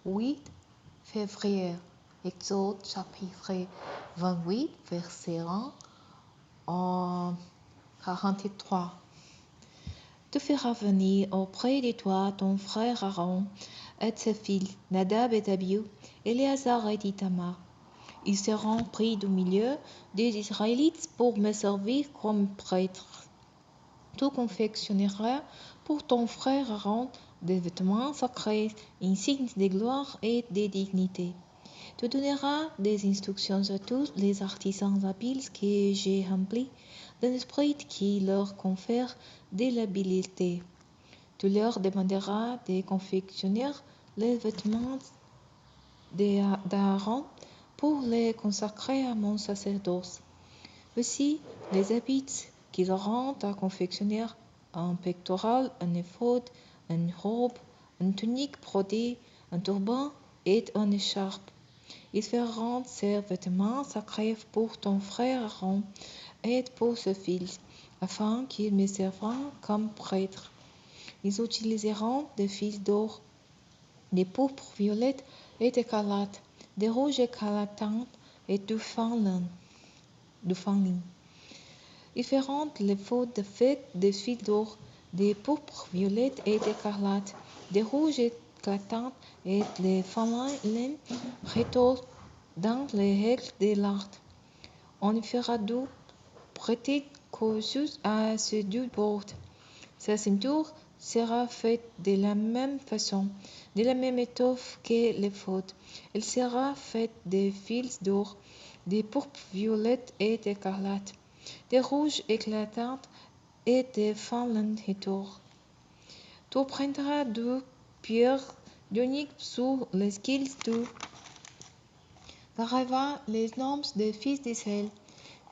8 février. Exode chapitre 28, verset 1 à 43. Tu feras venir auprès de toi ton frère Aaron et ses fils, Nadab et Abihu, Éléazar et Ithamar. Ils seront pris du milieu des Israélites pour me servir comme prêtre. Tu confectionneras pour ton frère Aaron des vêtements sacrés, insignes de gloire et de dignité. Tu donneras des instructions à tous les artisans habiles que j'ai remplis d'un esprit qui leur confère de l'habileté. Tu leur demanderas de confectionner les vêtements d'Aaron pour les consacrer à mon sacerdoce. Voici les habits qu'ils auront à confectionner: un pectoral, un éphod, une robe, une tunique brodée, un turban et une écharpe. Ils feront ces vêtements sacrés pour ton frère Aaron et pour ses fils, afin qu'ils me serviront comme prêtres. Ils utiliseront des fils d'or, des pourpres violettes et écarlates, des rouges écarlatantes et du fin lin. Ils feront l'éphod de fait des fils d'or, des pourpres violettes et écarlates, des rouges éclatantes et des fins lin rétaux dans les règles de l'art. On y fera deux bretelles cousues à ces deux bords. Sa ceinture sera faite de la même façon, de la même étoffe que l'éphod. Elle sera faite de fils d'or, des pourpres violettes et écarlates, des rouges éclatantes et des fins lin rétaux. Tu prendras deux pierres d'onyx sur lesquelles tu graveras les noms des fils d'Israël.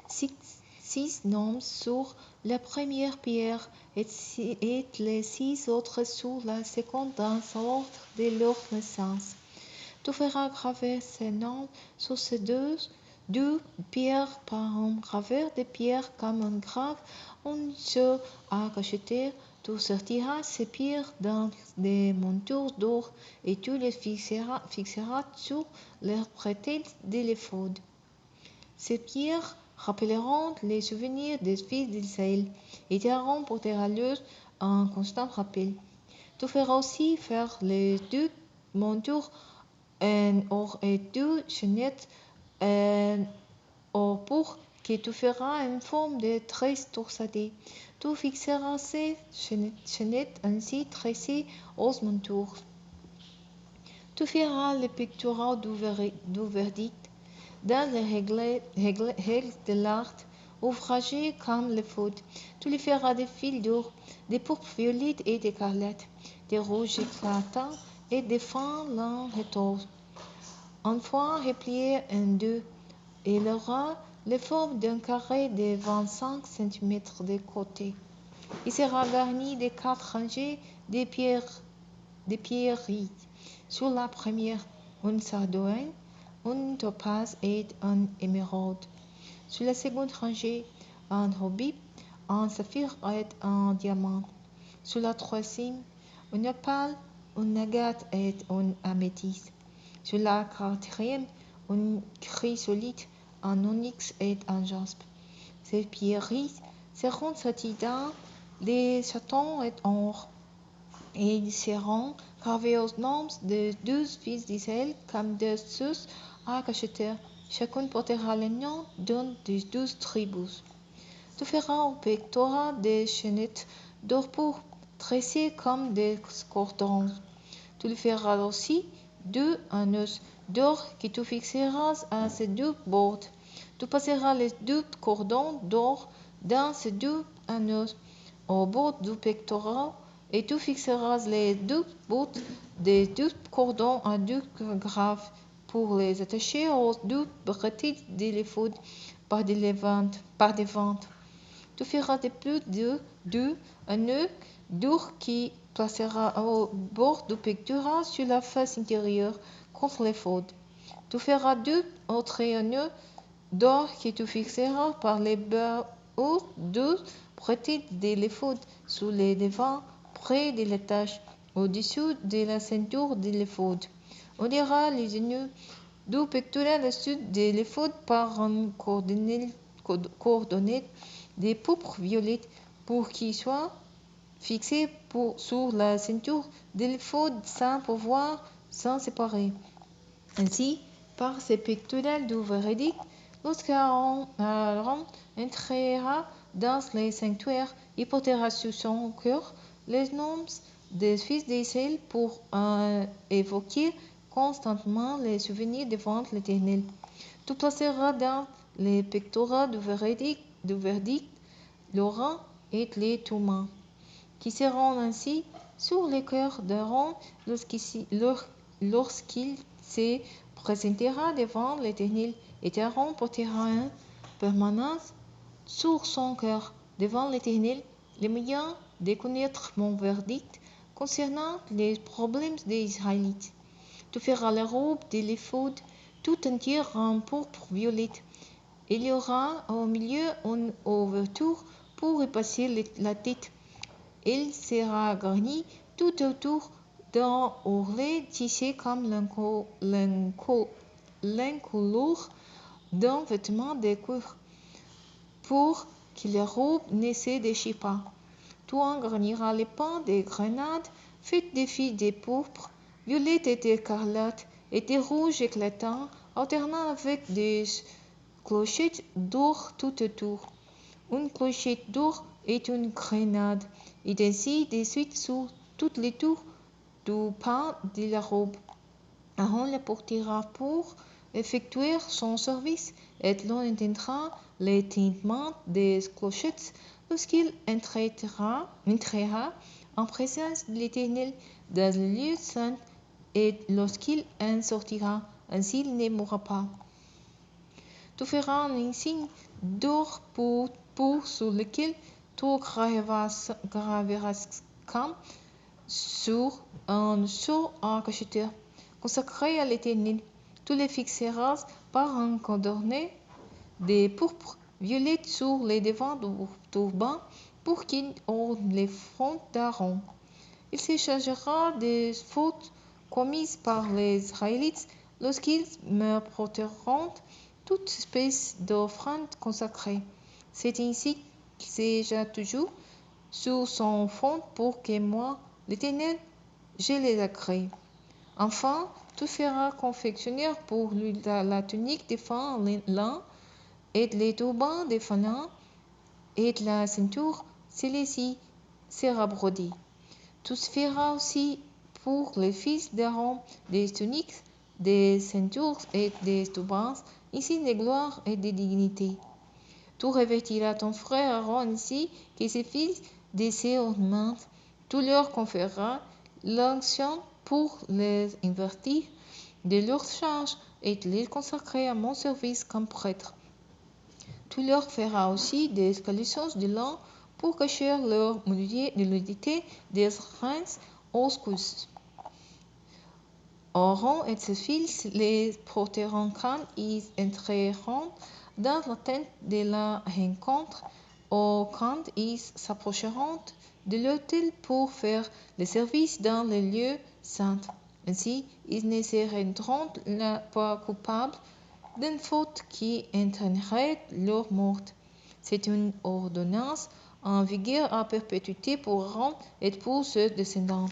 Six noms sur la première pierre et les 6 autres sur la seconde dans l'ordre de leur naissance. Tu feras graver ces noms sur ces deux pierres par un graveur de pierre comme on grave un jeu à cacheter. Tu sortiras ces pierres dans des montures d'or et tu les fixeras sur les bretelles de l'éphod. Ces pierres rappelleront les souvenirs des fils d'Israël et Aaron portera-leur un constant rappel. Tu feras aussi faire les deux montures en or et deux chaînettes en or pour que tu feras en forme de tresse torsadée. Tu fixeras ces chaînettes ainsi tressées aux montures. Tu feras le pectoral du verdict dans les règles de l'art, ouvragé comme l'éphod. Tu lui feras des fils d'or, des pourpres violettes et d'écarlate, des rouges éclatants et des fins lin rétaux. Une fois replié en deux, il aura la forme d'un carré de 25 cm de côté. Il sera garni de 4 rangées de pierreries. Sur la première, une sardoine, un topaze et un émeraude. Sur la seconde rangée, un rubis, un saphir et un diamant. Sur la troisième, un opale, un agate et un améthyste. Sur la quatrième, un chrysolite, un onyx et un jaspe. Ces pierreries seront sorties dans les chatons et or, et ils seront gravés aux noms des 12 fils d'Israël comme des sources à cacheter. Chacun portera le nom d'une des 12 tribus. Tu feras au pectoral des chaînettes d'or pour tressées comme des cordons. Tu lui feras aussi 2 anneaux d'or que tu fixeras à ces 2 bords. Tu passeras les 2 cordons d'or dans ces 2 anneaux au bord du pectoral et tu fixeras les 2 bouts des 2 cordons à 2 graves pour les attacher aux 2 bretelles de l'éphod par des ventes. Tu feras de plus de 2 anneaux d'or qui placera au bord du pectoral sur la face intérieure contre l'éphod. Tu feras 2 autres anneaux d'or que tu fixeras par les bas ou 2 bretelles de l'éphod sur les devants près de la tache, au-dessus de la ceinture de l'éphod. On dira les genoux du pectoral au sud de l'éphod par un coordonnée des pourpres violettes pour qu'ils soient fixés sur la ceinture de l'éphod sans pouvoir s'en séparer. Ainsi, par ses pectorales du véridique, lorsqu'Aaron entrera dans les sanctuaires, il portera sur son cœur les noms des fils d'Israël pour évoquer constamment les souvenirs devant l'Éternel. Tu placeras dans les pectoraux du verdict le rang et les tourments, qui seront ainsi sur le cœur d'Aaron lorsqu'il se présentera devant l'Éternel, et Aaron portera en permanence sur son cœur devant l'Éternel les moyens de connaître mon verdict concernant les problèmes des Israélites. Tu feras la robe de l'éphod tout entière en pourpre violette. Il y aura au milieu une ouverture pour y passer la tête. Il sera garni tout autour d'un ourlet tissé comme l'encolure d'un vêtement de cuir, pour que la robe ne se déchire pas. Tu en garniras les pans des grenades faites de fils de pourpre, violettes et d'écarlate, et de rouge éclatant, alternant avec des clochettes d'or tout autour. Une clochette d'or est une grenade, et ainsi de suite sur toutes les tours du pan de la robe. Aaron la portera pour effectuer son service, et l'on entendra les tintements des clochettes lorsqu'il entrera en présence de l'Éternel dans le lieu saint, et lorsqu'il en sortira, ainsi il ne mourra pas. Tu feras un insigne d'or pour sur lequel tu graveras comme sur un sceau en cacheteur consacré à l'Éternel. Tu les fixeras par un cordonnet de pourpre violette sur les devants du turban pour qu'il orne les fronts d'Aaron. Il se chargera des fautes commises par les Israélites lorsqu'ils me porteront toute espèce d'offrande consacrée. C'est ainsi qu'il sera toujours sur son front pour que moi, l'Éternel, je les agrée. Enfin, tu feras confectionner pour lui la tunique de fin lin et les turbans de fin lin, et la ceinture, celle-ci sera brodée. Tu feras aussi pour les fils d'Aaron des tuniques, des ceintures et des turbans, insignes de gloire et de dignité. Tu revêtiras ton frère Aaron ainsi que ses fils de ces ornements. Tu leur conféreras l'onction pour les investir de leurs charges et les consacrer à mon service comme prêtre. Tu leur feras aussi des caleçons de lin pour cacher leur nudité des reins aux cuisses. Aaron et ses fils les porteront quand ils entreront dans la tente de la rencontre ou quand ils s'approcheront de l'autel pour faire le service dans les lieux saints. Ainsi, ils ne se rendront pas coupables d'une faute qui entraînerait leur mort. C'est une ordonnance en vigueur à perpétuité pour Aaron et pour ses descendants.